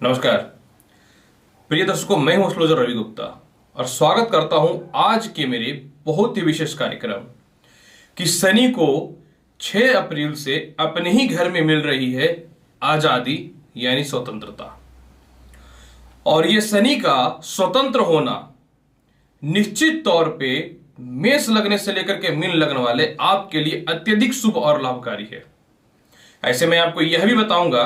नमस्कार प्रिय दर्शकों, मैं हूं एस्ट्रोलॉजर रवि गुप्ता और स्वागत करता हूं आज के मेरे बहुत ही विशेष कार्यक्रम कि शनि को 6 अप्रैल से अपने ही घर में मिल रही है आजादी यानी स्वतंत्रता। और यह शनि का स्वतंत्र होना निश्चित तौर पे मेष लगने से लेकर के मीन लगने वाले आपके लिए अत्यधिक शुभ और लाभकारी है। ऐसे में आपको यह भी बताऊंगा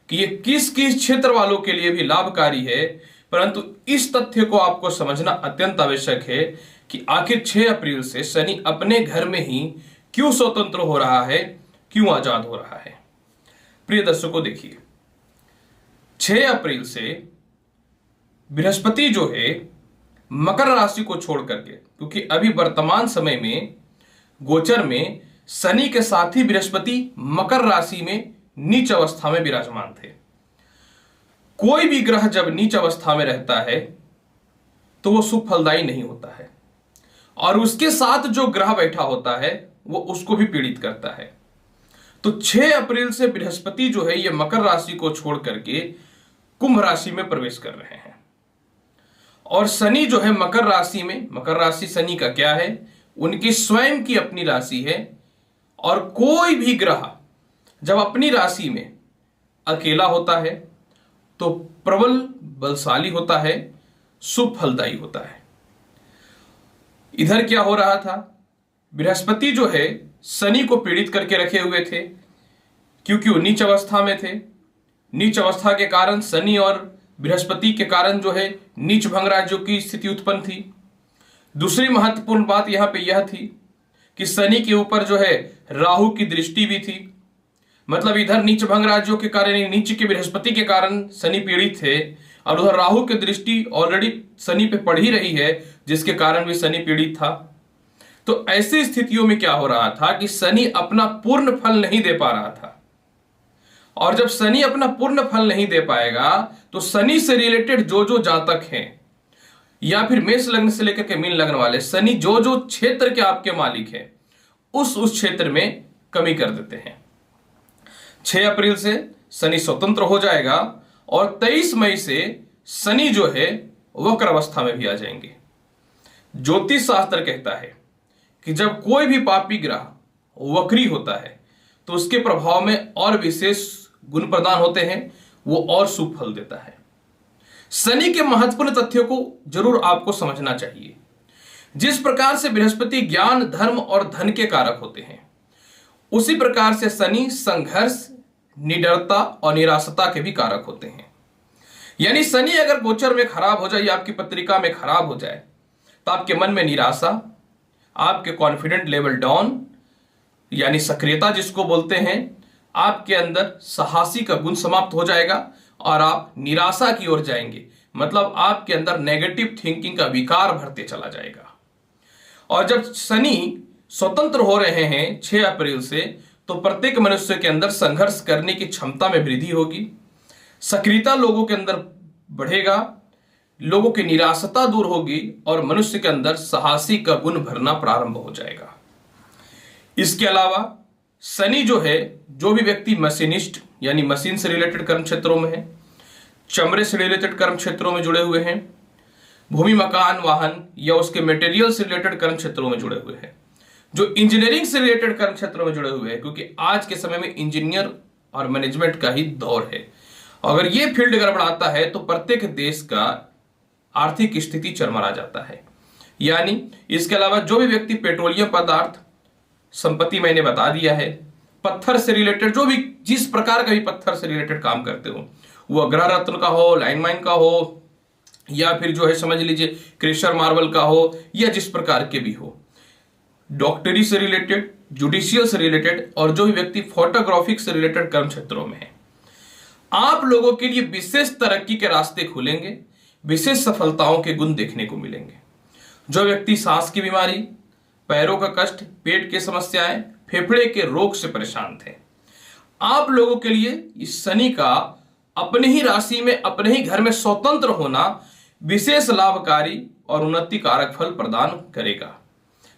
कि ये किस किस क्षेत्र वालों के लिए भी लाभकारी है, परंतु इस तथ्य को आपको समझना अत्यंत आवश्यक है कि आखिर 6 अप्रैल से शनि अपने घर में ही क्यों स्वतंत्र हो रहा है, क्यों आजाद हो रहा है। प्रिय दर्शकों, देखिए 6 अप्रैल से बृहस्पति जो है मकर राशि को छोड़ करके, क्योंकि अभी वर्तमान समय में गोचर में शनि के साथ ही बृहस्पति मकर राशि में नीच अवस्था में विराजमान थे। कोई भी ग्रह जब नीच अवस्था में रहता है तो वो शुभ फलदायी नहीं होता है, और उसके साथ जो ग्रह बैठा होता है वो उसको भी पीड़ित करता है। तो 6 अप्रैल से बृहस्पति जो है ये मकर राशि को छोड़ करके कुंभ राशि में प्रवेश कर रहे हैं, और शनि जो है मकर राशि में, मकर राशि शनि का क्या है, उनकी स्वयं की अपनी राशि है। और कोई भी ग्रह जब अपनी राशि में अकेला होता है तो प्रबल बलशाली होता है, शुभ फलदायी होता है। इधर क्या हो रहा था, बृहस्पति जो है शनि को पीड़ित करके रखे हुए थे, क्योंकि वो नीच अवस्था में थे। नीच अवस्था के कारण शनि और बृहस्पति के कारण जो है नीच भंग राज्यों की स्थिति उत्पन्न थी। दूसरी महत्वपूर्ण बात यहां पे यह थी कि शनि के ऊपर जो है राहु की दृष्टि भी थी। मतलब इधर नीच भंग राज्यों के कारण, नीच के बृहस्पति के कारण शनि पीड़ित थे, और उधर राहु की दृष्टि ऑलरेडी शनि पे पड़ ही रही है, जिसके कारण भी शनि पीड़ित था। तो ऐसी स्थितियों में क्या हो रहा था कि शनि अपना पूर्ण फल नहीं दे पा रहा था। और जब शनि अपना पूर्ण फल नहीं दे पाएगा तो शनि से रिलेटेड जो जो जातक हैं, या फिर मेष लग्न से लेकर के मीन लग्न वाले, शनि जो जो क्षेत्र के आपके मालिक हैं उस क्षेत्र में कमी कर देते हैं। 6 अप्रैल से शनि स्वतंत्र हो जाएगा और 23 मई से शनि जो है वक्र अवस्था में भी आ जाएंगे। ज्योतिष शास्त्र कहता है कि जब कोई भी पापी ग्रह वक्री होता है तो उसके प्रभाव में और विशेष गुण प्रदान होते हैं, वो और शुभ फल देता है। शनि के महत्वपूर्ण तथ्यों को जरूर आपको समझना चाहिए। जिस प्रकार से बृहस्पति ज्ञान, धर्म और धन के कारक होते हैं, उसी प्रकार से शनि संघर्ष, निडरता और निराशता के भी कारक होते हैं। यानी शनि अगर गोचर में खराब हो जाए या आपकी पत्रिका में खराब हो जाए तो आपके मन में निराशा, आपके कॉन्फिडेंट लेवल डाउन यानी सक्रियता जिसको बोलते हैं, आपके अंदर साहसी का गुण समाप्त हो जाएगा और आप निराशा की ओर जाएंगे। मतलब आपके अंदर नेगेटिव थिंकिंग का विकार भरते चला जाएगा। और जब शनि स्वतंत्र हो रहे हैं 6 अप्रैल से, तो प्रत्येक मनुष्य के अंदर संघर्ष करने की क्षमता में वृद्धि होगी, सक्रियता लोगों के अंदर बढ़ेगा, लोगों की निराशता दूर होगी और मनुष्य के अंदर साहसी का गुण भरना प्रारंभ हो जाएगा। इसके अलावा शनि जो है, जो भी व्यक्ति मशीनिस्ट यानी मशीन से रिलेटेड कर्म क्षेत्रों में है, चमड़े से रिलेटेड कर्म क्षेत्रों में जुड़े हुए हैं, भूमि मकान वाहन या उसके मटेरियल से रिलेटेड कर्म क्षेत्रों में जुड़े हुए हैं, जो इंजीनियरिंग से रिलेटेड कर्म क्षेत्रों में जुड़े हुए हैं, क्योंकि आज के समय में इंजीनियर और मैनेजमेंट का ही दौर है। अगर ये फील्ड गड़बड़ाता है तो प्रत्येक देश का आर्थिक स्थिति चरमरा जाता है। यानी इसके अलावा जो भी व्यक्ति पेट्रोलियम पदार्थ संपत्ति, मैंने बता दिया है, पत्थर से रिलेटेड जो भी, जिस प्रकार का भी पत्थर से रिलेटेड काम करते हो, वो ग्रह रत्न का हो, लाइन माइन का हो, या फिर जो है समझ लीजिए क्रेशर मार्बल का हो, या जिस प्रकार के भी हो, डॉक्टरी से रिलेटेड, जुडिशियल से रिलेटेड, और जो भी व्यक्ति फोटोग्राफिक से रिलेटेड कर्म क्षेत्रों में है, आप लोगों के लिए विशेष तरक्की के रास्ते खुलेंगे, विशेष सफलताओं के गुण देखने को मिलेंगे। जो व्यक्ति सांस की बीमारी, पैरों का कष्ट, पेट की समस्याएं, फेफड़े के रोग से परेशान थे, आप लोगों के लिए इस शनि का अपने ही राशि में, अपने ही घर में स्वतंत्र होना विशेष लाभकारी और उन्नति कारक फल प्रदान करेगा।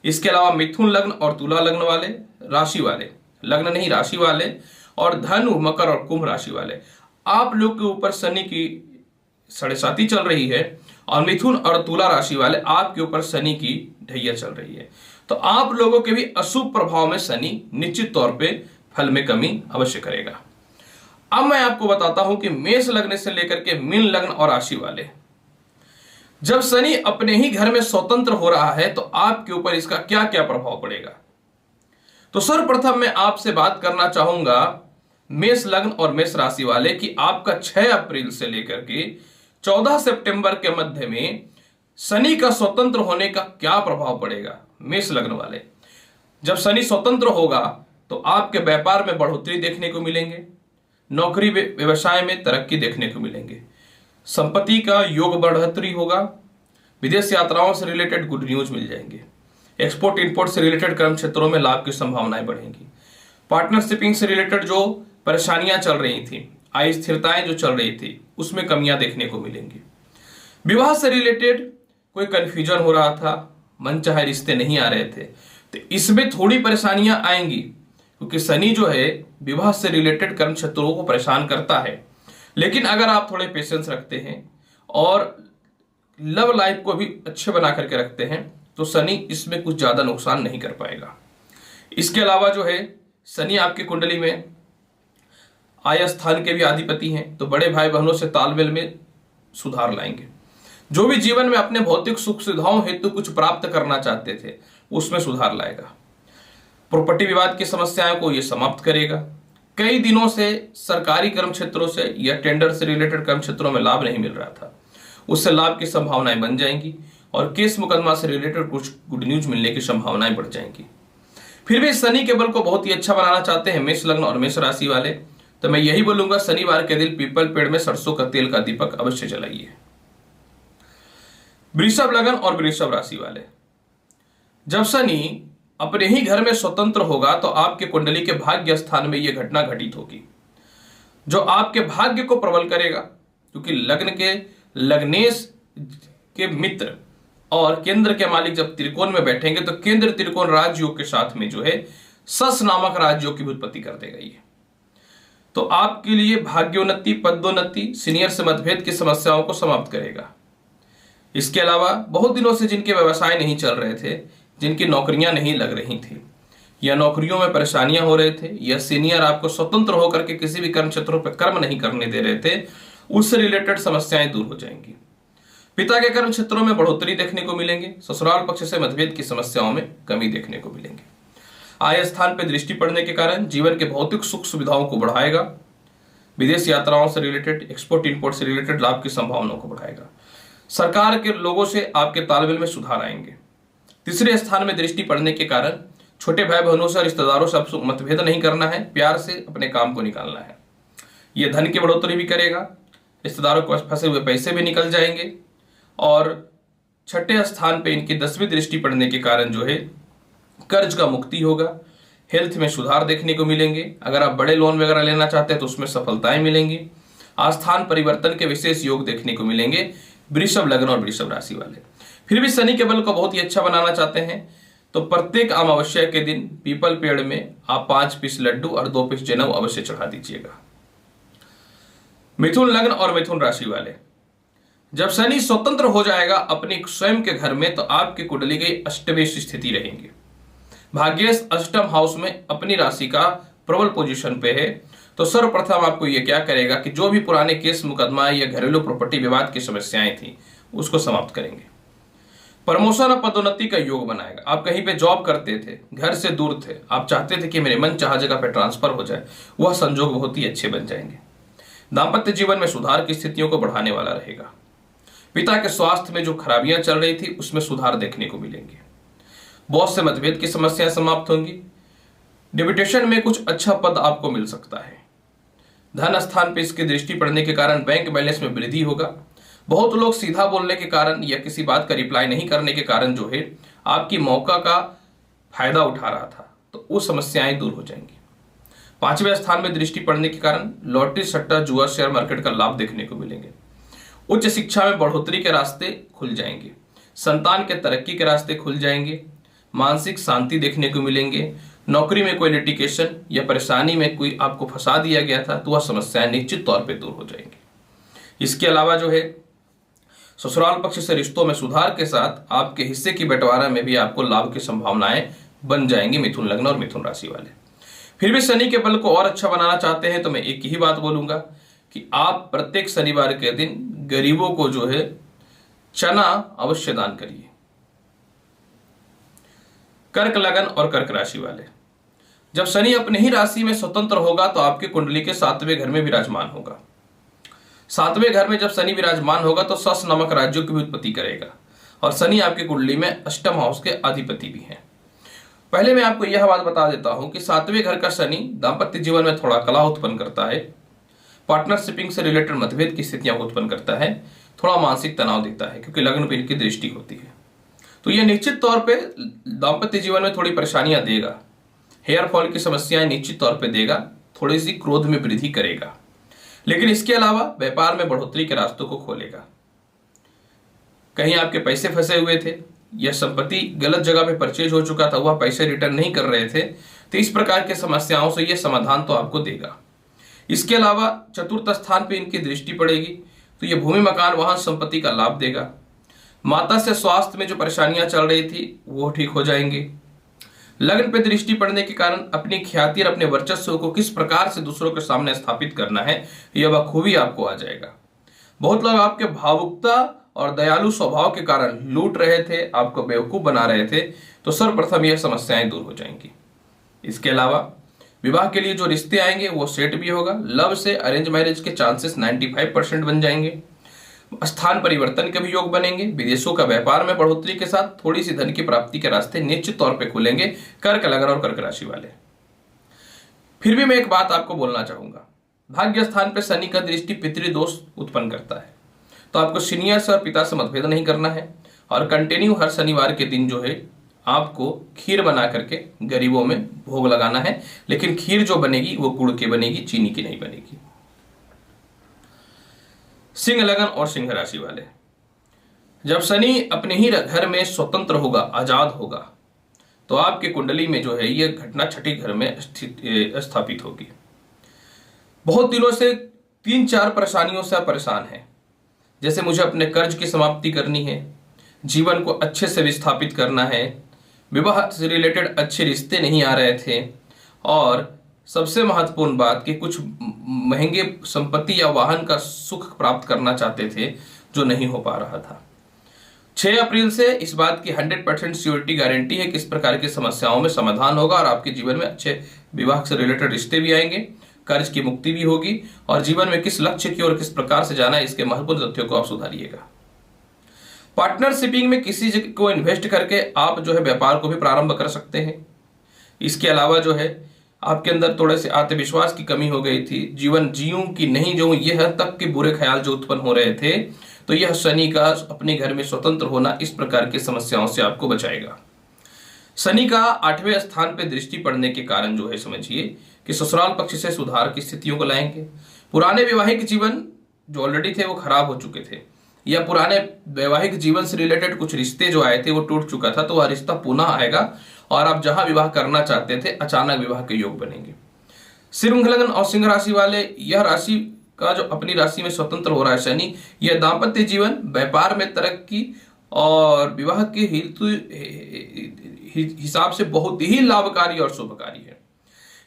इसके अलावा मिथुन लग्न और तुला लग्न वाले, राशि वाले, लग्न नहीं राशि वाले, और धनु, मकर और कुंभ राशि वाले, आप लोग के ऊपर शनि की 7.5 चल रही है और मिथुन और तुला राशि वाले आपके ऊपर शनि की ढैया चल रही है। तो आप लोगों के भी अशुभ प्रभाव में शनि निश्चित तौर पे फल में कमी अवश्य करेगा। अब मैं आपको बताता हूं कि मेष लग्न से लेकर के मीन लग्न और राशि वाले, जब शनि अपने ही घर में स्वतंत्र हो रहा है तो आपके ऊपर इसका क्या क्या प्रभाव पड़ेगा। तो सर्वप्रथम मैं आपसे बात करना चाहूंगा मेष लग्न और मेष राशि वाले कि आपका 6 अप्रैल से लेकर के 14 सितंबर के मध्य में शनि का स्वतंत्र होने का क्या प्रभाव पड़ेगा। मेष लग्न वाले, जब शनि स्वतंत्र होगा तो आपके व्यापार में बढ़ोतरी देखने को मिलेंगे, नौकरी व्यवसाय में तरक्की देखने को मिलेंगे, संपत्ति का योग बढ़ोतरी होगा, विदेश यात्राओं से रिलेटेड गुड न्यूज मिल जाएंगे, एक्सपोर्ट इंपोर्ट से रिलेटेड कर्म क्षेत्रों में लाभ की संभावनाएं बढ़ेंगी, पार्टनरशिपिंग से रिलेटेड जो परेशानियां चल रही थी, अस्थिरताएं जो चल रही थी, उसमें कमियां देखने को मिलेंगी। विवाह से रिलेटेड कोई कंफ्यूजन हो रहा था, मनचाहे रिश्ते नहीं आ रहे थे, तो इसमें थोड़ी परेशानियां आएंगी क्योंकि शनि जो है विवाह से रिलेटेड कर्म क्षेत्रों को परेशान करता है। लेकिन अगर आप थोड़े पेशेंस रखते हैं और लव लाइफ को भी अच्छे बना करके रखते हैं तो शनि इसमें कुछ ज्यादा नुकसान नहीं कर पाएगा। इसके अलावा जो है शनि आपकी कुंडली में आय स्थान के भी अधिपति हैं, तो बड़े भाई बहनों से तालमेल में सुधार लाएंगे। जो भी जीवन में अपने भौतिक सुख सुविधाओं हेतु कुछ प्राप्त करना चाहते थे उसमें सुधार लाएगा। प्रॉपर्टी विवाद की समस्याओं को यह समाप्त करेगा। कई दिनों से सरकारी कर्म क्षेत्रों से या टेंडर से रिलेटेड कर्म क्षेत्रों में लाभ नहीं मिल रहा था, उससे लाभ की संभावनाएं बन जाएंगी और केस मुकदमा से रिलेटेड कुछ गुड न्यूज मिलने की संभावनाएं बढ़ जाएंगी। फिर भी शनि के बल को बहुत ही अच्छा बनाना चाहते हैं मेष लग्न और मेष राशि वाले, तो मैं यही बोलूंगा शनिवार के दिन पीपल पेड़ में सरसों का तेल का दीपक अवश्य जलाइए। वृषभ लग्न और वृषभ राशि वाले, जब शनि अपने ही घर में स्वतंत्र होगा तो आपके कुंडली के भाग्य स्थान में यह घटना घटित होगी जो आपके भाग्य को प्रबल करेगा, क्योंकि लग्न के लग्नेश के मित्र और केंद्र के मालिक जब त्रिकोण में बैठेंगे तो केंद्र त्रिकोण राजयोग के साथ में जो है सस नामक राजयोग की उत्पत्ति कर देगा। ये तो आपके लिए भाग्योन्नति, पदोन्नति, सीनियर से मतभेद की समस्याओं को समाप्त करेगा। इसके अलावा बहुत दिनों से जिनके व्यवसाय नहीं चल रहे थे, जिनकी नौकरियां नहीं लग रही थी या नौकरियों में परेशानियां हो रहे थे या सीनियर आपको स्वतंत्र होकर के किसी भी कर्म क्षेत्रों पर कर्म नहीं करने दे रहे थे, उससे रिलेटेड समस्याएं दूर हो जाएंगी। पिता के कर्म क्षेत्रों में बढ़ोतरी देखने को मिलेंगे। ससुराल पक्ष से मतभेद की समस्याओं में कमी देखने को मिलेंगे। आय स्थान पर दृष्टि पड़ने के कारण जीवन के भौतिक सुख सुविधाओं को बढ़ाएगा। विदेश यात्राओं से रिलेटेड, एक्सपोर्ट इंपोर्ट से रिलेटेड लाभ की संभावनाओं को बढ़ाएगा। सरकार के लोगों से आपके तालमेल में सुधार आएंगे। तीसरे स्थान में दृष्टि पड़ने के कारण छोटे भाई बहनों से, रिश्तेदारों से आपको मतभेद नहीं करना है, प्यार से अपने काम को निकालना है। यह धन की बढ़ोतरी भी करेगा, रिश्तेदारों के पास फंसे हुए पैसे भी निकल जाएंगे। और छठे स्थान पे इनकी 10वीं दृष्टि पड़ने के कारण जो है कर्ज का मुक्ति होगा। हेल्थ में सुधार देखने को मिलेंगे। अगर आप बड़े लोन वगैरह लेना चाहते हैं तो उसमें सफलताएं मिलेंगी। आस्थान परिवर्तन के विशेष योग देखने को मिलेंगे वृषभ लग्न और वृषभ राशि वाले। फिर भी शनि के बल को बहुत ही अच्छा बनाना चाहते हैं तो प्रत्येक अमावस्या के दिन पीपल पेड़ में आप 5 पीस लड्डू और 2 पीस जनेऊ अवश्य चढ़ा दीजिएगा। मिथुन लग्न और मिथुन राशि वाले, जब शनि स्वतंत्र हो जाएगा अपने स्वयं के घर में तो आपकी कुंडली की अष्टमी स्थिति रहेंगी। भाग्येश अष्टम हाउस में अपनी राशि का प्रबल पोजीशन पे है, तो सर्वप्रथम आपको यह क्या करेगा कि जो भी पुराने केस मुकदमा या घरेलू प्रॉपर्टी विवाद की समस्याएं थी उसको समाप्त करेंगे। प्रमोशन और पदोन्नति का योग बनाएगा। आप कहीं पे जॉब करते थे, घर से दूर थे, आप चाहते थे कि मेरे मन चाहा जगह पे ट्रांसफर हो जाए, वह संजोग बहुत ही अच्छे बन जाएंगे। दाम्पत्य जीवन में सुधार की स्थितियों को बढ़ाने वाला रहेगा। पिता के स्वास्थ्य में जो खराबियां चल रही थी उसमें सुधार देखने को मिलेंगे। बॉस से मतभेद की समस्याएं समाप्त होंगी। डिप्यूटेशन में कुछ अच्छा पद आपको मिल सकता है। धन स्थान पर इसकी दृष्टि पड़ने के कारण बैंक बैलेंस में वृद्धि होगा। बहुत लोग सीधा बोलने के कारण या किसी बात का रिप्लाई नहीं करने के कारण जो है आपकी मौका का फायदा उठा रहा था, तो वो समस्याएं दूर हो जाएंगी। 5वें स्थान में दृष्टि पड़ने के कारण लॉटरी, सट्टा, जुआ, शेयर मार्केट का लाभ देखने को मिलेंगे। उच्च शिक्षा में बढ़ोतरी के रास्ते खुल जाएंगे। संतान के तरक्की के रास्ते खुल जाएंगे। मानसिक शांति देखने को मिलेंगे। नौकरी में कोई लिटिगेशन या परेशानी में कोई आपको फंसा दिया गया था तो वह समस्याएं निश्चित तौर पे दूर हो जाएंगी। इसके अलावा जो है ससुराल पक्ष से रिश्तों में सुधार के साथ आपके हिस्से की बंटवारा में भी आपको लाभ की संभावनाएं बन जाएंगी मिथुन लग्न और मिथुन राशि वाले। फिर भी शनि के बल को और अच्छा बनाना चाहते हैं तो मैं एक ही बात बोलूंगा कि आप प्रत्येक शनिवार के दिन गरीबों को जो है चना अवश्य दान करिए। कर्क लगन और कर्क राशि वाले, जब शनि अपने ही राशि में स्वतंत्र होगा तो आपके कुंडली के 7वें घर में विराजमान होगा। 7वें घर में जब शनि विराजमान होगा तो सस नामक राज्यों की भी उत्पत्ति करेगा और शनि आपकी कुंडली में अष्टम हाउस के अधिपति भी हैं। पहले मैं आपको यह बात बता देता हूं कि 7वें घर का शनि दाम्पत्य जीवन में थोड़ा कलह उत्पन्न करता है, पार्टनरशिपिंग से रिलेटेड मतभेद की स्थितियां उत्पन्न करता है, थोड़ा मानसिक तनाव देता है क्योंकि लग्न पे इनकी दृष्टि होती है। तो यह निश्चित तौर पे दाम्पत्य जीवन में थोड़ी परेशानियां देगा, हेयर फॉल की समस्याएं निश्चित तौर पे देगा, थोड़ी सी क्रोध में वृद्धि करेगा, लेकिन इसके अलावा व्यापार में बढ़ोतरी के रास्तों को खोलेगा। कहीं आपके पैसे फंसे हुए थे या संपत्ति गलत जगह पे परचेज हो चुका था, वह पैसे रिटर्न नहीं कर रहे थे, तो इस प्रकार के समस्याओं से यह समाधान तो आपको देगा। इसके अलावा चतुर्थ स्थान पे इनकी दृष्टि पड़ेगी तो यह भूमि मकान वाहन संपत्ति का लाभ देगा। माता से स्वास्थ्य में जो परेशानियां चल रही थी वो ठीक हो जाएंगे। लग्न पे दृष्टि पड़ने के कारण अपनी ख्याति और अपने वर्चस्व को किस प्रकार से दूसरों के सामने स्थापित करना है यह बखूबी आपको आ जाएगा। बहुत लोग आपके भावुकता और दयालु स्वभाव के कारण लूट रहे थे, आपको बेवकूफ बना रहे थे, तो सर्वप्रथम यह समस्याएं दूर हो जाएंगी। इसके अलावा विवाह के लिए जो रिश्ते आएंगे वो सेट भी होगा। लव से अरेंज मैरिज के चांसेस 95% बन जाएंगे। स्थान परिवर्तन के भी योग बनेंगे। विदेशों का व्यापार में बढ़ोतरी के साथ थोड़ी सी धन की प्राप्ति के रास्ते निश्चित तौर पे खुलेंगे कर्क लगन और कर्क राशि वाले। फिर भी मैं एक बात आपको बोलना चाहूंगा, भाग्य स्थान पे शनि का दृष्टि पितृदोष उत्पन्न करता है, तो आपको सीनियर से और पिता से मतभेद नहीं करना है और कंटिन्यू हर शनिवार के दिन जो है आपको खीर बना करके गरीबों में भोग लगाना है, लेकिन खीर जो बनेगी वो गुड़ की बनेगी, चीनी की नहीं बनेगी। सिंह लगन और सिंह राशि वाले, जब शनि अपने ही घर में स्वतंत्र होगा, आजाद होगा, तो आपके कुंडली में जो है यह घटना छठी घर में स्थापित होगी। बहुत दिनों से 3-4 परेशानियों से आप परेशान हैं, जैसे मुझे अपने कर्ज की समाप्ति करनी है, जीवन को अच्छे से विस्थापित करना है, विवाह से रिलेटेड अच्छे रिश्ते नहीं आ रहे थे, और सबसे महत्वपूर्ण बात कि कुछ महंगे संपत्ति या वाहन का सुख प्राप्त करना चाहते थे जो नहीं हो पा रहा था। 6 अप्रैल से इस बात की 100% श्योरिटी गारंटी है कि इस प्रकार की समस्याओं में समाधान होगा और आपके जीवन में अच्छे विवाह से रिलेटेड रिश्ते भी आएंगे, कर्ज की मुक्ति भी होगी और जीवन में किस लक्ष्य की और किस प्रकार से जाना है इसके महत्वपूर्ण तथ्यों को आप सुधारिएगा। पार्टनरशिपिंग में किसी को इन्वेस्ट करके आप जो है व्यापार को भी प्रारंभ कर सकते हैं। इसके अलावा जो है आपके अंदर थोड़े से आत्मविश्वास की कमी हो गई थी, जीवन जीऊं कि नहीं जीऊं यह तक के बुरे ख्याल जो उत्पन्न हो रहे थे, तो यह शनि का अपने घर में स्वतंत्र होना इस प्रकार की समस्याओं से आपको बचाएगा। शनि का 8वें स्थान पे दृष्टि पड़ने के कारण जो है समझिए कि ससुराल पक्ष से सुधार की स्थितियों को लाएंगे। पुराने वैवाहिक जीवन जो ऑलरेडी थे वो खराब हो चुके थे, या पुराने वैवाहिक जीवन से रिलेटेड कुछ रिश्ते जो आए थे वो टूट चुका था, तो वह रिश्ता पुनः आएगा और आप जहां विवाह करना चाहते थे अचानक विवाह के योग बनेंगे। सिंह लगन और सिंह राशि वाले, यह राशि का जो अपनी राशि में स्वतंत्र हो रहा है शनि, यह दाम्पत्य जीवन, व्यापार में तरक्की और विवाह के हेतु हिसाब से बहुत ही लाभकारी और शुभकारी है।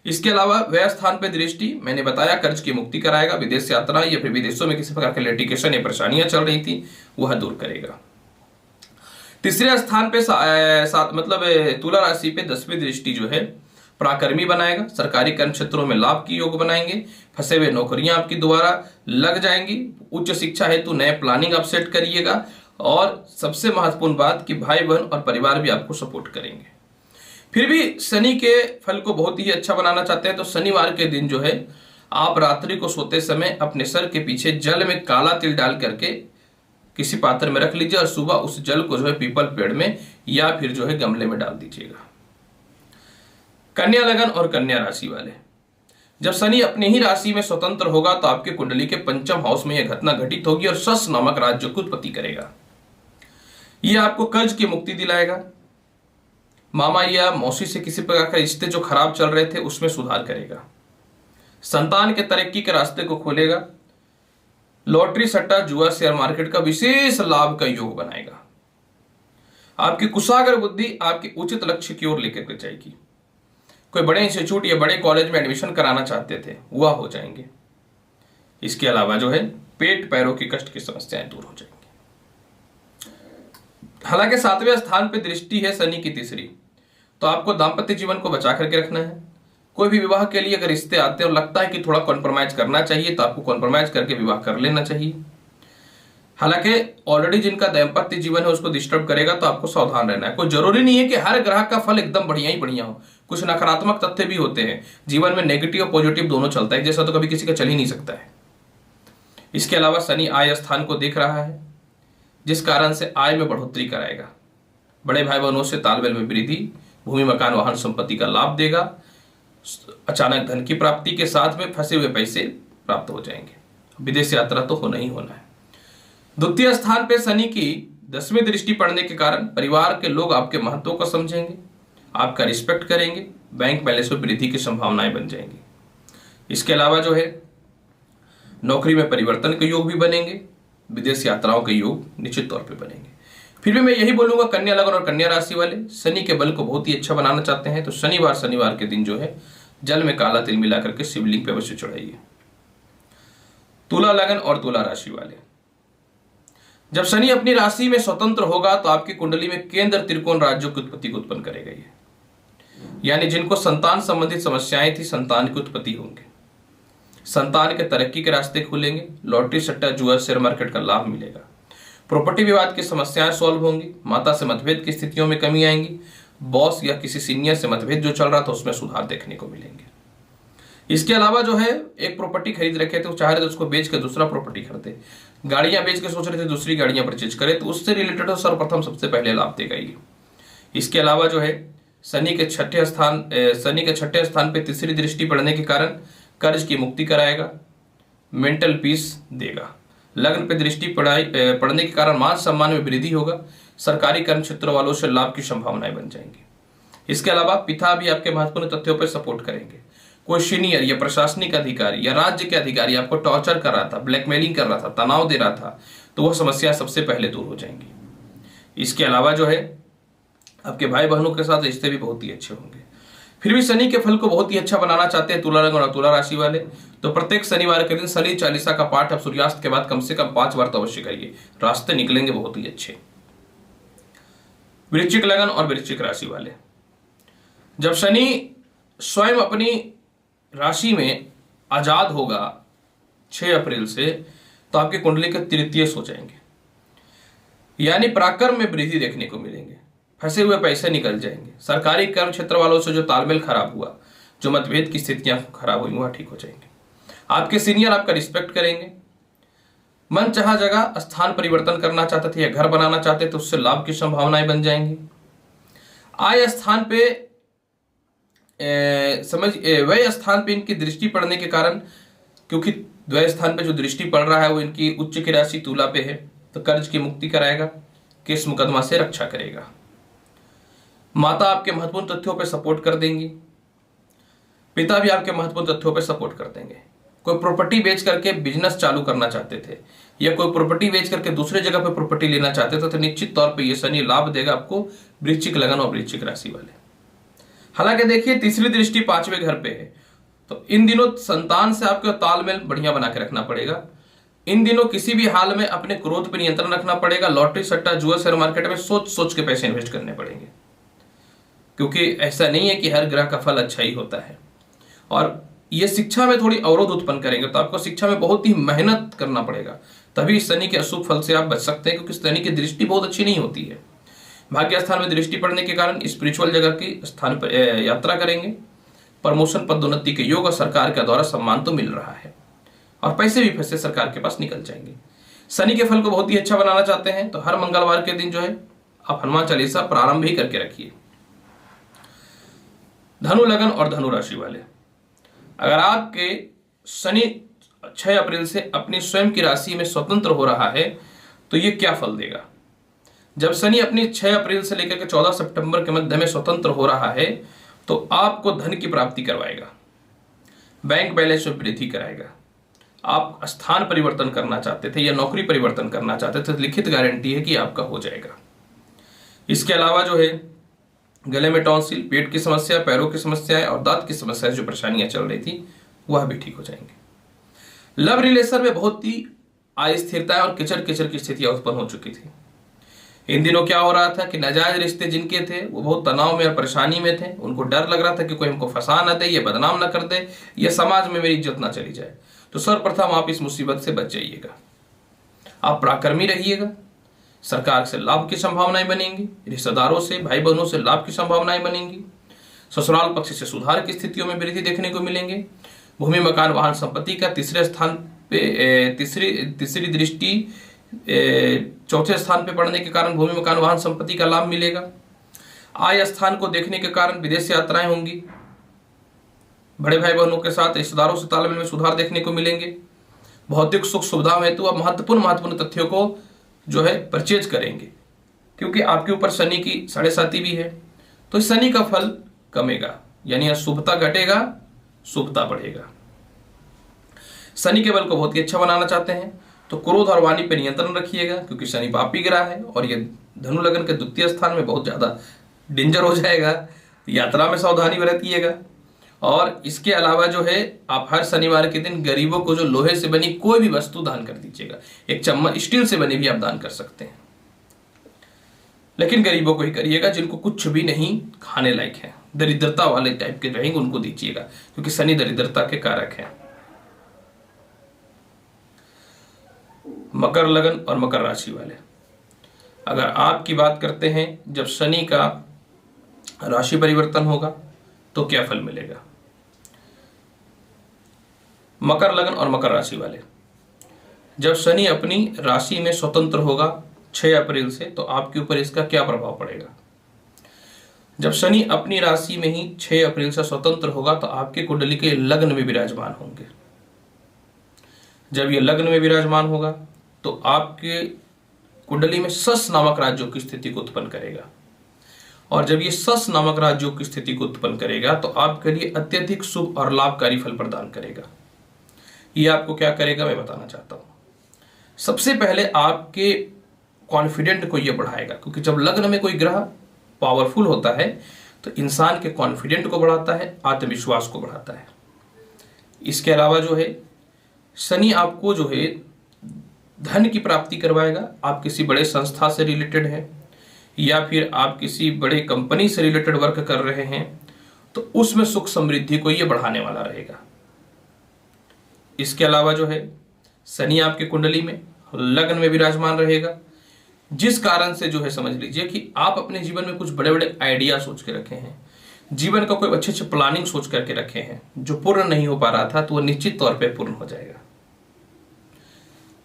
इसके अलावा व्यय स्थान पे दृष्टि मैंने बताया कर्ज की मुक्ति कराएगा, विदेश यात्रा या फिर विदेशों में किसी प्रकार के लिटिगेशन या परेशानियां चल रही थी वह दूर करेगा। तीसरे स्थान पे तुला राशि पे 10वीं दृष्टि जो है पराक्रमी बनाएगा, सरकारी कर्म क्षेत्रों में लाभ की योग बनाएंगे, फंसे हुए नौकरियां आपकी दोबारा लग जाएंगी, उच्च शिक्षा हेतु नए प्लानिंग आप सेट करिएगा और सबसे महत्वपूर्ण बात कि भाई बहन और परिवार भी आपको सपोर्ट करेंगे। फिर भी शनि के फल को बहुत ही अच्छा बनाना चाहते हैं तो शनिवार के दिन जो है आप रात्रि को सोते समय अपने सर के पीछे जल में काला तिल डाल करके किसी पात्र में रख लीजिए और सुबह उस जल को जो है पीपल पेड़ में या फिर जो है गमले में डाल दीजिएगा। कन्या लगन और कन्या राशि वाले, जब शनि अपनी ही राशि में स्वतंत्र होगा तो आपके कुंडली के 5म हाउस में यह घटना घटित होगी और सस नामक राज्य को उत्पत्ति करेगा। यह आपको कर्ज की मुक्ति दिलाएगा, मामा या मौसी से किसी प्रकार के रिश्ते जो खराब चल रहे थे उसमें सुधार करेगा। संतान के तरक्की के रास्ते को खोलेगा। लॉटरी, सट्टा, जुआ, शेयर मार्केट का विशेष लाभ का योग बनाएगा। आपकी कुशाग्र बुद्धि आपके उचित लक्ष्य की ओर लेकर जाएगी। कोई बड़े इंस्टीट्यूट या बड़े कॉलेज में एडमिशन कराना चाहते थे, वह हो जाएंगे। इसके अलावा जो है पेट पैरों की कष्ट की समस्याएं दूर हो जाएंगी। हालांकि 7वें स्थान पे दृष्टि है शनि की तीसरी, तो आपको दाम्पत्य जीवन को बचा करके रखना है। कोई भी विवाह के लिए अगर रिश्ते आते हैं और लगता है कि थोड़ा कॉम्प्रोमाइज करना चाहिए, तो आपको कॉम्प्रोमाइज करके विवाह कर लेना चाहिए। हालांकि ऑलरेडी जिनका दाम्पत्य जीवन है उसको डिस्टर्ब करेगा, तो आपको सावधान रहना है। कोई जरूरी नहीं है कि हर ग्रह का फल एकदम बढ़िया ही बढ़िया हो, कुछ नकारात्मक तथ्य भी होते हैं जीवन में। नेगेटिव और पॉजिटिव दोनों चलता है, जैसा तो कभी किसी का चल ही नहीं सकता है। इसके अलावा शनि आय स्थान को देख रहा है, जिस कारण से आय में बढ़ोतरी कराएगा। बड़े भाई बहनों से तालमेल में वृद्धि, भूमि, मकान, वाहन, संपत्ति का लाभ देगा। अचानक धन की प्राप्ति के साथ में फंसे हुए पैसे प्राप्त हो जाएंगे। विदेश यात्रा तो होना ही होना है। द्वितीय स्थान पे शनि की 10वीं दृष्टि पड़ने के कारण परिवार के लोग आपके महत्व को समझेंगे, आपका रिस्पेक्ट करेंगे। बैंक बैलेंस में वृद्धि की संभावनाएं बन जाएंगी। इसके अलावा जो है नौकरी में परिवर्तन के योग भी बनेंगे। विदेश यात्राओं के योग निश्चित तौर पे बनेंगे। फिर भी मैं यही बोलूंगा, कन्या लग्न और कन्या राशि वाले शनि के बल को बहुत ही अच्छा बनाना चाहते हैं तो शनिवार के दिन जो है जल में काला तिल मिला करके शिवलिंग पे अवश्य चढ़ाइए। तुला लग्न और तुला राशि वाले, जब शनि अपनी राशि में स्वतंत्र होगा तो आपकी कुंडली में केंद्र त्रिकोण राज्यों की उत्पत्ति को उत्पन्न करेगा। ये यानी जिनको संतान संबंधित समस्याएं थी, संतान की उत्पत्ति होंगे, संतान के तरक्की के रास्ते खुलेंगे। लॉटरी, सट्टा, जुआ, शेयर मार्केट का लाभ मिलेगा। प्रॉपर्टी विवाद की समस्याएं सॉल्व होंगी। माता से मतभेद की स्थितियों में कमी आएंगी। बॉस या किसी सीनियर से मतभेद जो चल रहा था उसमें सुधार देखने को मिलेंगे। इसके अलावा जो है एक प्रॉपर्टी खरीद रखे थे, चाह रहे थे उसको बेच के दूसरा प्रॉपर्टी खरीदे। गाड़ियां बेच के सोच रहे थे दूसरी गाड़ियां परचेज करे, तो उससे रिलेटेड सर्वप्रथम सबसे पहले लाभ देगा ये। इसके अलावा जो है शनि के छठे स्थान पे तीसरी दृष्टि पड़ने के कारण कर्ज की मुक्ति कराएगा, मेंटल पीस देगा। लग्न पे दृष्टि पड़ने के कारण मान सम्मान में वृद्धि होगा। सरकारी कर्म क्षेत्र वालों से लाभ की संभावनाएं बन जाएंगी। इसके अलावा पिता भी आपके महत्वपूर्ण तथ्यों पर सपोर्ट करेंगे। कोई सीनियर या प्रशासनिक अधिकारी या राज्य के अधिकारी आपको टॉर्चर कर रहा था, ब्लैकमेलिंग कर रहा था, तनाव दे रहा था, तो वह समस्या सबसे पहले दूर हो जाएंगी। इसके अलावा जो है आपके भाई बहनों के साथ रिश्ते भी बहुत ही अच्छे होंगे। फिर भी शनि के फल को बहुत ही अच्छा बनाना चाहते हैं तुला लग्न और तुला राशि वाले, तो प्रत्येक शनिवार के दिन शनि चालीसा का पाठ आप सूर्यास्त के बाद कम से कम 5 बार तो अवश्य करिए। रास्ते निकलेंगे बहुत ही अच्छे। वृश्चिक लग्न और वृश्चिक राशि वाले, जब शनि स्वयं अपनी राशि में आजाद होगा 6 अप्रैल से, तो आपके कुंडली के तृतीय हो जाएंगे, यानी पराक्रम में वृद्धि देखने को मिलेंगे। फंसे हुए पैसे निकल जाएंगे। सरकारी कर्म क्षेत्र वालों से जो तालमेल खराब हुआ, जो मतभेद की स्थितियां खराब हुई, वह ठीक हो जाएंगे। आपके सीनियर आपका रिस्पेक्ट करेंगे। मन चाहा जगह स्थान परिवर्तन करना चाहते थे या घर बनाना चाहते थे, उससे लाभ की संभावनाएं बन जाएंगी। आय स्थान पे व्यय स्थान पे इनकी दृष्टि पड़ने के कारण, क्योंकि व्यय स्थान पे जो दृष्टि पड़ रहा है वो इनकी उच्च की राशि तुला पे है, तो कर्ज की मुक्ति कराएगा, केस मुकदमा से रक्षा करेगा। माता आपके महत्वपूर्ण तथ्यों पे सपोर्ट कर देंगी। पिता भी आपके महत्वपूर्ण तथ्यों पे सपोर्ट कर देंगे। कोई प्रॉपर्टी बेच करके बिजनेस चालू करना चाहते थे या कोई प्रॉपर्टी बेच करके दूसरे जगह पे प्रॉपर्टी लेना चाहते थे, तो निश्चित तौर पे ये शनि लाभ देगा आपको, वृश्चिक लग्न और वृश्चिक राशि वाले। हालांकि देखिए तीसरी दृष्टि 5वें घर पे है, तो इन दिनों संतान से आपको तालमेल बढ़िया बना के रखना पड़ेगा। इन दिनों किसी भी हाल में अपने क्रोध पर नियंत्रण रखना पड़ेगा। लॉटरी, सट्टा, जुआ, शेयर मार्केट में सोच सोच के पैसे इन्वेस्ट करने पड़ेंगे, क्योंकि ऐसा नहीं है कि हर ग्रह का फल अच्छा ही होता है। और ये शिक्षा में थोड़ी अवरोध उत्पन्न करेंगे, तो आपको शिक्षा में बहुत ही मेहनत करना पड़ेगा, तभी शनि के अशुभ फल से आप बच सकते हैं, क्योंकि शनि की दृष्टि बहुत अच्छी नहीं होती है। भाग्य स्थान में दृष्टि पड़ने के कारण स्पिरिचुअल जगह की स्थान पर यात्रा करेंगे। प्रमोशन, पदोन्नति के योग और सरकार के द्वारा सम्मान तो मिल रहा है, और पैसे भी फंसे सरकार के पास निकल जाएंगे। शनि के फल को बहुत ही अच्छा बनाना चाहते हैं तो हर मंगलवार के दिन जो है आप हनुमान चालीसा प्रारंभ ही करके रखिए। धनु लग्न और धनु राशि वाले, अगर आपके शनि 6 अप्रैल से अपनी स्वयं की राशि में स्वतंत्र हो रहा है, तो ये क्या फल देगा। जब शनि अपनी 6 अप्रैल से लेकर के 14 सितंबर के मध्य में स्वतंत्र हो रहा है तो आपको धन की प्राप्ति करवाएगा, बैंक बैलेंस में वृद्धि कराएगा। आप स्थान परिवर्तन करना चाहते थे या नौकरी परिवर्तन करना चाहते थे, लिखित गारंटी है कि आपका हो जाएगा। इसके अलावा जो है गले में टॉन्सिल, पेट की समस्या, पैरों की समस्याएं और दांत की समस्या जो परेशानियां चल रही थी वह भी ठीक हो जाएंगे। लव रिलेशन में बहुत ही अस्थिरता और किचड़ किचड़ की स्थितियां उत्पन्न हो चुकी थी। इन दिनों क्या हो रहा था कि नाजायज रिश्ते जिनके थे वो बहुत तनाव में और परेशानी में थे। उनको डर लग रहा था कि कोई हमको फंसा ना दे, या बदनाम ना कर दे, या समाज में मेरी इज्जत ना चली जाए। तो सर्वप्रथम आप इस मुसीबत से बच जाइएगा। आप पराक्रमी रहिएगा, सरकार से लाभ की संभावनाएं बनेंगी, रिश्तेदारों से, भाई बहनों से लाभ की संभावनाएं बनेंगी, ससुराल पक्ष से सुधार की स्थितियों में वृद्धि देखने को मिलेंगे। भूमि मकान वाहन संपत्ति का तीसरे स्थान पे तीसरी दृष्टि चौथे स्थान पे पड़ने के कारण भूमि मकान वाहन संपत्ति का लाभ मिलेगा। आय स्थान को देखने के कारण विदेश यात्राएं होंगी। बड़े भाई बहनों के साथ रिश्तेदारों से तालमेल में सुधार देखने को मिलेंगे। भौतिक सुख सुविधाओं हेतु आप महत्वपूर्ण तथ्यों को जो है परचेज करेंगे, क्योंकि आपके ऊपर शनि की 7.5 भी है। तो शनि का फल कमेगा, यानी अशुभता घटेगा, शुभता बढ़ेगा। शनि के बल को बहुत ही अच्छा बनाना चाहते हैं तो क्रोध और वाणी पर नियंत्रण रखिएगा, क्योंकि शनि पापी ग्रह है और ये धनु लग्न के द्वितीय स्थान में बहुत ज्यादा डेंजर हो जाएगा। यात्रा में सावधानी बरतिएगा। और इसके अलावा जो है आप हर शनिवार के दिन गरीबों को जो लोहे से बनी कोई भी वस्तु दान कर दीजिएगा। एक चम्मच स्टील से बनी भी आप दान कर सकते हैं, लेकिन गरीबों को ही करिएगा जिनको कुछ भी नहीं खाने लायक है, दरिद्रता वाले टाइप के रहेंगे उनको दीजिएगा, क्योंकि शनि दरिद्रता के कारक है। मकर लगन और मकर राशि वाले, अगर आपकी बात करते हैं जब शनि का राशि परिवर्तन होगा तो क्या फल मिलेगा। मकर लगन और मकर राशि वाले, जब शनि अपनी राशि में स्वतंत्र होगा 6 अप्रैल से तो आपके ऊपर इसका क्या प्रभाव पड़ेगा। जब शनि अपनी राशि में ही 6 अप्रैल से स्वतंत्र होगा तो आपके कुंडली के लग्न में विराजमान होंगे। जब ये लग्न में विराजमान होगा तो आपके कुंडली में सस नामक राजयोग की स्थिति को उत्पन्न करेगा, और जब ये सस नामक राजयोग की स्थिति को उत्पन्न करेगा तो आपके लिए अत्यधिक शुभ और लाभकारी फल प्रदान करेगा। ये आपको क्या करेगा मैं बताना चाहता हूं। सबसे पहले आपके कॉन्फिडेंट को ये बढ़ाएगा, क्योंकि जब लग्न में कोई ग्रह पावरफुल होता है तो इंसान के कॉन्फिडेंट को बढ़ाता है, आत्मविश्वास को बढ़ाता है। इसके अलावा जो है शनि आपको जो है धन की प्राप्ति करवाएगा। आप किसी बड़े संस्था से रिलेटेड है या फिर आप किसी बड़े कंपनी से रिलेटेड वर्क कर रहे हैं तो उसमें सुख समृद्धि को ये बढ़ाने वाला रहेगा। इसके अलावा जो है शनि आपके कुंडली में लग्न में विराजमान रहेगा, जिस कारण से जो है समझ लीजिए कि आप अपने जीवन में कुछ बड़े बड़े आइडिया सोच के रखे हैं, जीवन का कोई अच्छे अच्छे प्लानिंग सोच करके रखे हैं, जो पूर्ण नहीं हो पा रहा था तो वह निश्चित तौर पे पूर्ण हो जाएगा।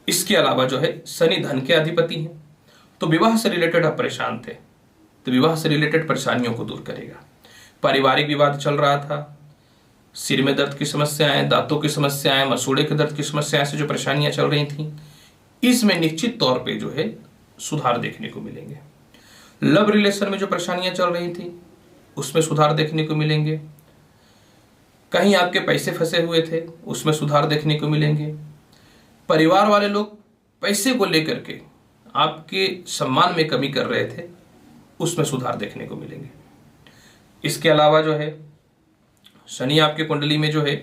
इसके अलावा जो है शनि धन के अधिपति हैं, तो विवाह से रिलेटेड आप परेशान थे तो विवाह से रिलेटेड परेशानियों को दूर करेगा। पारिवारिक विवाद चल रहा था, सिर में दर्द की समस्याएं, दांतों की समस्याएं, मसूड़े के दर्द की समस्याएं से जो परेशानियां चल रही थी, इसमें निश्चित तौर पे जो है सुधार देखने को मिलेंगे। लव रिलेशन में जो परेशानियां चल रही थी उसमें सुधार देखने को मिलेंगे। कहीं आपके पैसे फंसे हुए थे उसमें सुधार देखने को मिलेंगे। परिवार वाले लोग पैसे को लेकर के आपके सम्मान में कमी कर रहे थे, उसमें सुधार देखने को मिलेंगे। इसके अलावा जो है शनि आपके कुंडली में जो है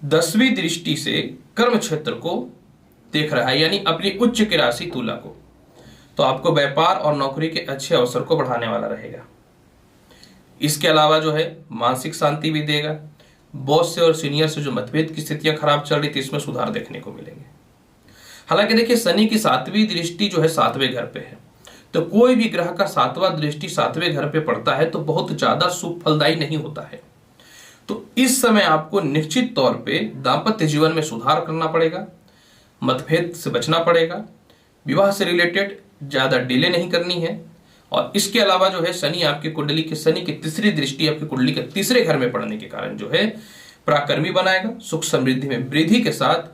10वीं दृष्टि से कर्म क्षेत्र को देख रहा है, यानी अपनी उच्च की राशि तुला को, तो आपको व्यापार और नौकरी के अच्छे अवसर को बढ़ाने वाला रहेगा। इसके अलावा जो है मानसिक शांति भी देगा। बॉस से और सीनियर से जो मतभेद की स्थितियां खराब चल रही थी इसमें सुधार देखने को मिलेंगे। हालांकि देखिए शनि की 7वीं दृष्टि जो है 7वें घर पे है, तो कोई भी ग्रह का 7वां दृष्टि 7वें घर पे पड़ता है तो बहुत ज्यादा शुभ फलदायी नहीं होता है। तो इस समय आपको निश्चित तौर पे दाम्पत्य जीवन में सुधार करना पड़ेगा, मतभेद से बचना पड़ेगा, विवाह से रिलेटेड ज्यादा डिले नहीं करनी है। और इसके अलावा जो है शनि आपकी कुंडली के शनि की तीसरी दृष्टि आपकी कुंडली के तीसरे घर में पड़ने के कारण जो है पराक्रमी बनाएगा, सुख समृद्धि में वृद्धि के साथ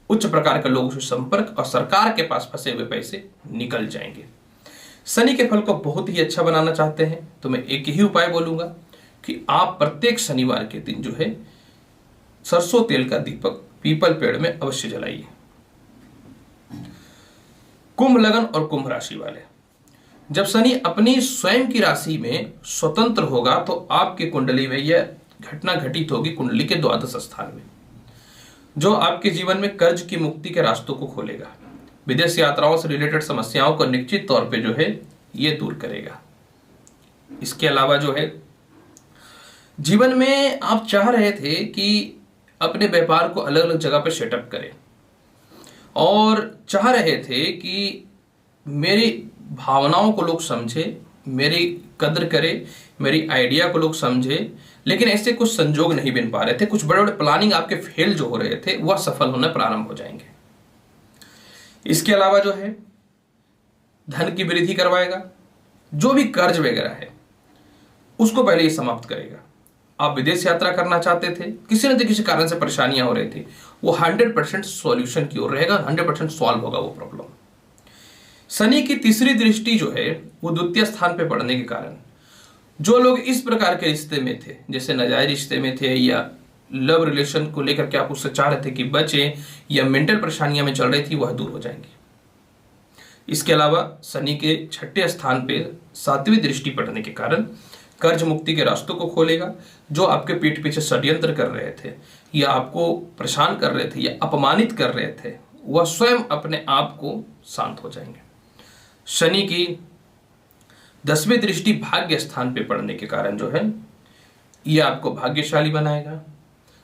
उच्च प्रकार के लोगों से संपर्क और सरकार के पास फंसे हुए पैसे निकल जाएंगे। शनि के फल को बहुत ही अच्छा बनाना चाहते हैं तो मैं एक ही उपाय बोलूंगा कि आप प्रत्येक शनिवार के दिन जो है सरसों तेल का दीपक पीपल पेड़ में अवश्य जलाइए। कुंभ लगन और कुंभ राशि वाले, जब शनि अपनी स्वयं की राशि में स्वतंत्र होगा तो आपकी कुंडली में यह घटना घटित होगी कुंडली के द्वादश स्थान में, जो आपके जीवन में कर्ज की मुक्ति के रास्तों को खोलेगा। विदेश यात्राओं से रिलेटेड समस्याओं को निश्चित तौर पे जो है ये दूर करेगा। इसके अलावा जो है जीवन में आप चाह रहे थे कि अपने व्यापार को अलग अलग जगह पे सेटअप करें और चाह रहे थे कि मेरी भावनाओं को लोग समझे, मेरी कद्र करे, मेरी आइडिया को लोग समझे, लेकिन ऐसे कुछ संजोग नहीं बन पा रहे थे। कुछ बड़े बड़े प्लानिंग आपके फेल जो हो रहे थे वह सफल होने प्रारंभ हो जाएंगे। इसके अलावा जो है धन की वृद्धि करवाएगा। जो भी कर्ज वगैरह है उसको पहले ही समाप्त करेगा। आप विदेश यात्रा करना चाहते थे, किसी न किसी कारण से परेशानियां हो रही थी, वो 100% सॉल्यूशन की ओर रहेगा, 100% सॉल्व होगा वो प्रॉब्लम। शनि की तीसरी दृष्टि जो है वो द्वितीय स्थान पे पड़ने के कारण जो लोग इस प्रकार के रिश्ते में थे, जैसे नाजायज रिश्ते में थे या लव रिलेशन को लेकर के आप उससे चाह रहे थे कि बचे, या मेंटल परेशानियां में चल रही थी, वह दूर हो जाएंगी। इसके अलावा शनि के छठे स्थान पे सातवीं दृष्टि पड़ने के कारण कर्ज मुक्ति के रास्तों को खोलेगा। जो आपके पीठ पीछे षड्यंत्र कर रहे थे या आपको परेशान कर रहे थे या अपमानित कर रहे थे, वह स्वयं अपने आप को शांत हो जाएंगे। शनि की 10वीं दृष्टि भाग्य स्थान पे पड़ने के कारण जो है यह आपको भाग्यशाली बनाएगा,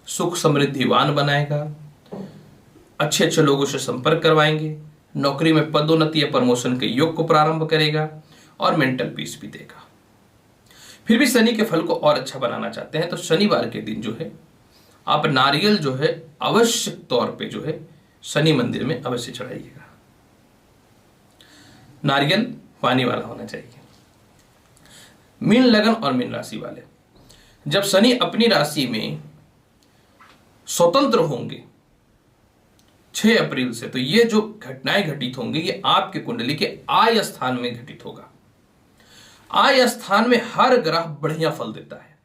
सुख समृद्धिवान बनाएगा, अच्छे अच्छे लोगों से संपर्क करवाएंगे, नौकरी में पदोन्नति या प्रमोशन के योग को प्रारंभ करेगा और मेंटल पीस भी देगा। फिर भी शनि के फल को और अच्छा बनाना चाहते हैं तो शनिवार के दिन जो है आप नारियल जो है आवश्यक तौर पे जो है शनि मंदिर में अवश्य चढ़ाइएगा। नारियल पानी वाला होना चाहिए। मीन लगन और मीन राशि वाले, जब शनि अपनी राशि में स्वतंत्र होंगे 6 अप्रैल से, तो ये जो घटनाएं घटित होंगी ये आपके कुंडली के आय स्थान में घटित होगा। आय स्थान में हर ग्रह बढ़िया फल देता है,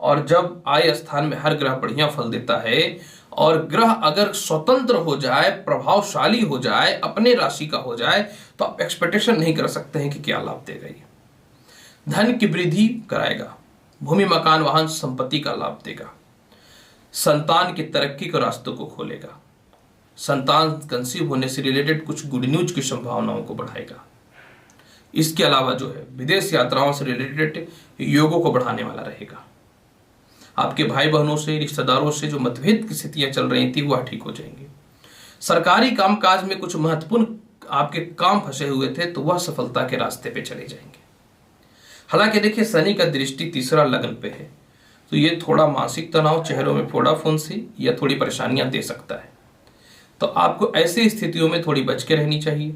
और जब आय स्थान में हर ग्रह बढ़िया फल देता है और ग्रह अगर स्वतंत्र हो जाए, प्रभावशाली हो जाए, अपने राशि का हो जाए, तो आप एक्सपेक्टेशन नहीं कर सकते हैं कि क्या लाभ देगा। ये धन की वृद्धि कराएगा, भूमि मकान वाहन संपत्ति का लाभ देगा, संतान की तरक्की के रास्तों को खोलेगा, संतान कंसीव होने से रिलेटेड कुछ गुड न्यूज की संभावनाओं को बढ़ाएगा। इसके अलावा जो है विदेश यात्राओं से रिलेटेड योगों को बढ़ाने वाला रहेगा। आपके भाई बहनों से, रिश्तेदारों से जो मतभेद की स्थितियां चल रही थी वह ठीक हो जाएंगी। सरकारी कामकाज में कुछ महत्वपूर्ण आपके काम फंसे हुए थे तो वह सफलता के रास्ते पे चले जाएंगे। हालांकि देखिए शनि का दृष्टि तीसरा लगन पे है तो ये थोड़ा मानसिक तनाव, चेहरों में फोड़ा फुंसी या थोड़ी परेशानियां दे सकता है, तो आपको ऐसी स्थितियों में थोड़ी बच के रहनी चाहिए।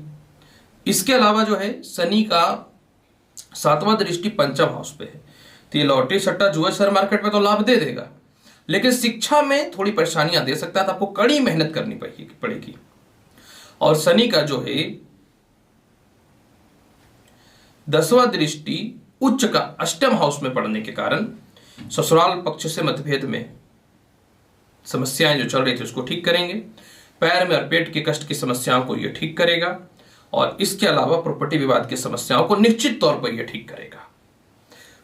इसके अलावा जो है शनि का 7वां दृष्टि पंचम हाउस पे है तो ये लॉटरी सट्टा जुए शेयर मार्केट में तो लाभ दे देगा, लेकिन शिक्षा में थोड़ी परेशानियां दे सकता है, तो आपको कड़ी मेहनत करनी पड़ेगी। और शनि का जो है 10वां दृष्टि उच्च का अष्टम हाउस में पड़ने के कारण ससुराल पक्ष से मतभेद में समस्याएं जो चल रही थी उसको ठीक करेंगे। पैर में और पेट के कष्ट की समस्याओं को यह ठीक करेगा, और इसके अलावा प्रॉपर्टी विवाद की समस्याओं को निश्चित तौर पर यह ठीक करेगा।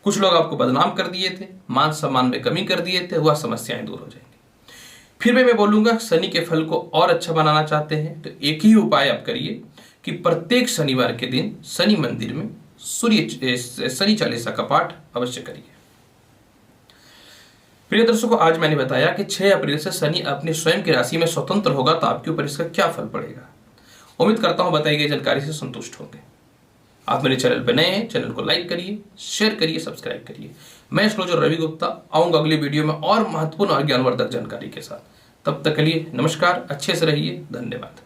कुछ लोग आपको बदनाम कर दिए थे, मान सम्मान में कमी कर दिए थे, वह समस्याएं दूर हो जाएंगी। फिर भी मैं बोलूंगा शनि के फल को और अच्छा बनाना चाहते हैं तो एक ही उपाय आप करिए कि प्रत्येक शनिवार के दिन शनि मंदिर में शनि चालीसा का पाठ अवश्य करिए। प्रिय दर्शकों, आज मैंने बताया कि 6 अप्रैल से शनि अपनी स्वयं की राशि में स्वतंत्र होगा तो आपके ऊपर इसका क्या फल पड़ेगा। उम्मीद करता हूं बताई गई जानकारी से संतुष्ट होंगे। आप मेरे चैनल पर नए हैं, चैनल को लाइक करिए, शेयर करिए, सब्सक्राइब करिए। मैं एस्ट्रोलॉजर रवि गुप्ता आऊंगा अगली वीडियो में और महत्वपूर्ण और ज्ञानवर्धक जानकारी के साथ। तब तक के लिए नमस्कार, अच्छे से रहिए, धन्यवाद।